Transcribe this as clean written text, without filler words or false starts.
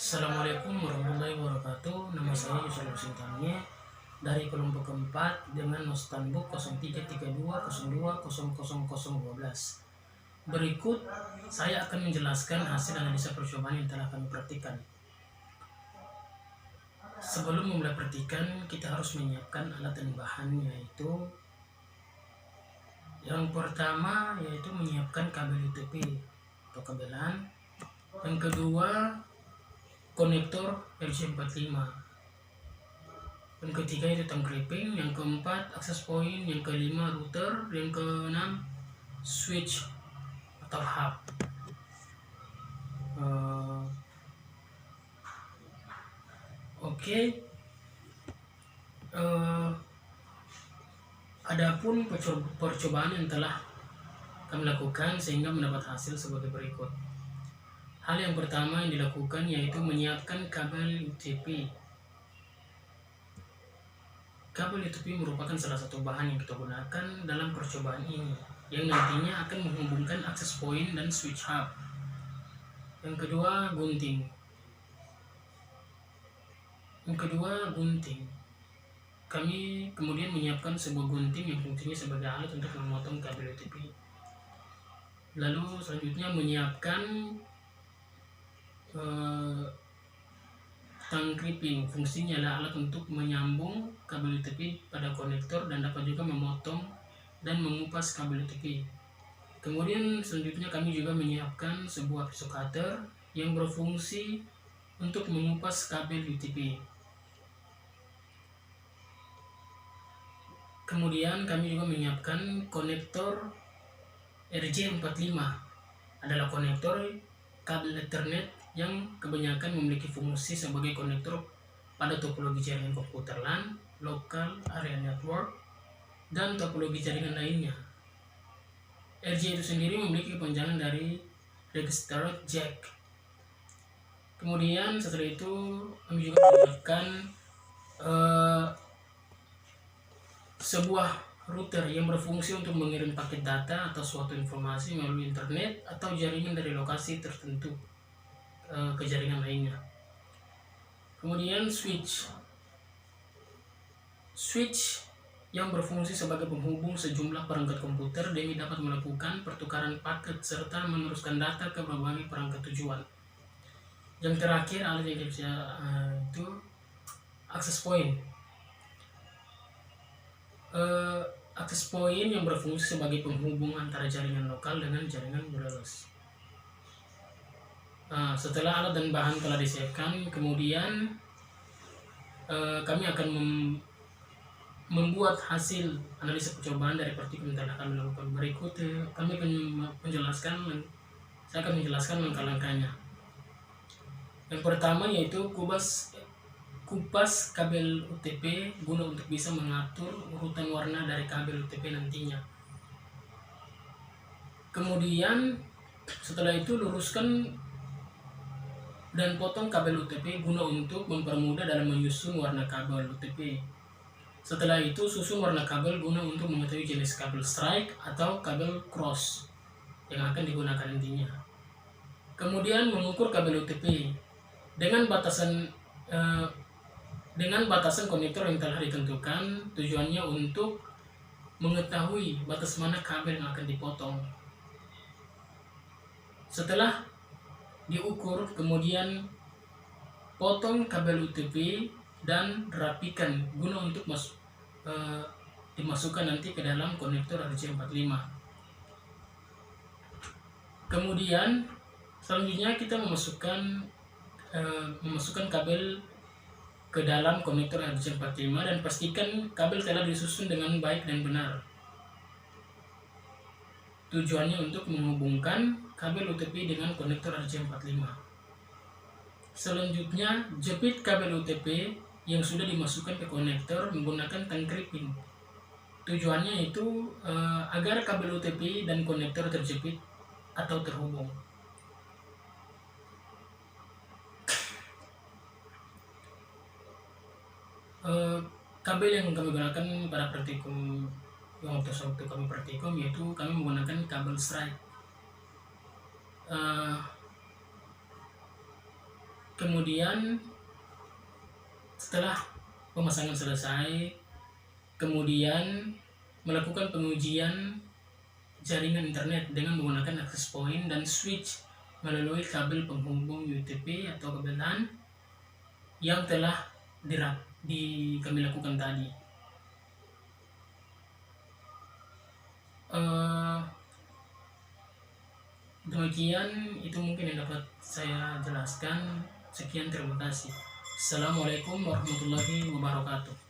Assalamualaikum warahmatullahi wabarakatuh. Nama saya Yusuf Sintanya dari kelompok keempat dengan Nostanbook 033202000012. Berikut saya akan menjelaskan hasil analisa percobaan yang telah kami praktikkan. Sebelum memulai praktikan, kita harus menyiapkan alat dan bahan, yaitu yang pertama yaitu menyiapkan kabel UTP atau kabelan. Yang kedua, konektor RJ45. Yang ketiga itu tang crimping, yang keempat access point, yang kelima router, yang keenam switch atau hub. Adapun percobaan yang telah kami lakukan sehingga mendapat hasil sebagai berikut. Hal yang pertama yang dilakukan yaitu menyiapkan kabel UTP. Kabel UTP merupakan salah satu bahan yang kita gunakan dalam percobaan ini, yang nantinya akan menghubungkan access point dan switch hub. Yang kedua, gunting. Kami kemudian menyiapkan sebuah gunting yang fungsinya sebagai alat untuk memotong kabel UTP. Lalu selanjutnya menyiapkan tang crimping. Fungsinya adalah alat untuk menyambung kabel UTP pada konektor dan dapat juga memotong dan mengupas kabel UTP. Kemudian selanjutnya kami juga menyiapkan sebuah pisau cutter yang berfungsi untuk mengupas kabel UTP. Kemudian kami juga menyiapkan konektor RJ45. Adalah konektor kabel Ethernet yang kebanyakan memiliki fungsi sebagai konektor pada topologi jaringan komputer LAN, local area network, dan topologi jaringan lainnya. RJ itu sendiri memiliki kepanjangan dari registered jack. Kemudian setelah itu kami juga menyiapkan sebuah router yang berfungsi untuk mengirim paket data atau suatu informasi melalui internet atau jaringan dari lokasi tertentu ke jaringan lainnya. Kemudian switch yang berfungsi sebagai penghubung sejumlah perangkat komputer demi dapat melakukan pertukaran paket serta meneruskan data ke berbagai perangkat tujuan. Yang terakhir, alat yang bisa itu access point. Access point yang berfungsi sebagai penghubung antara jaringan lokal dengan jaringan wireless. Setelah alat dan bahan telah disiapkan, kemudian kami akan membuat hasil analisa percobaan dari partikel yang telah kami lakukan. Berikut saya akan menjelaskan langkah-langkahnya. Yang pertama yaitu kupas kabel UTP guna untuk bisa mengatur urutan warna dari kabel UTP nantinya. Kemudian setelah itu luruskan dan potong kabel UTP guna untuk mempermudah dalam menyusun warna kabel UTP. Setelah itu susun warna kabel guna untuk mengetahui jenis kabel strike atau kabel cross yang akan digunakan nantinya. Kemudian mengukur kabel UTP dengan batasan konektor yang telah ditentukan, tujuannya untuk mengetahui batas mana kabel yang akan dipotong. Setelah diukur, kemudian potong kabel UTP dan rapikan guna untuk dimasukkan nanti ke dalam konektor RJ45. Kemudian selanjutnya kita memasukkan kabel ke dalam konektor RJ45 dan pastikan kabel telah disusun dengan baik dan benar. Tujuannya untuk menghubungkan kabel UTP dengan konektor RJ45. Selanjutnya, jepit kabel UTP yang sudah dimasukkan ke konektor menggunakan tang crimping. Tujuannya itu agar kabel UTP dan konektor terjepit atau terhubung. Kabel yang kami gunakan pada praktikum waktu kami praktikum yaitu kami menggunakan kabel strike. Kemudian setelah pemasangan selesai, kemudian melakukan pengujian jaringan internet dengan menggunakan access point dan switch melalui kabel penghubung UTP atau kabel LAN yang telah kami lakukan tadi. Demikian itu mungkin yang dapat saya jelaskan. Sekian, terima kasih. Assalamualaikum warahmatullahi wabarakatuh.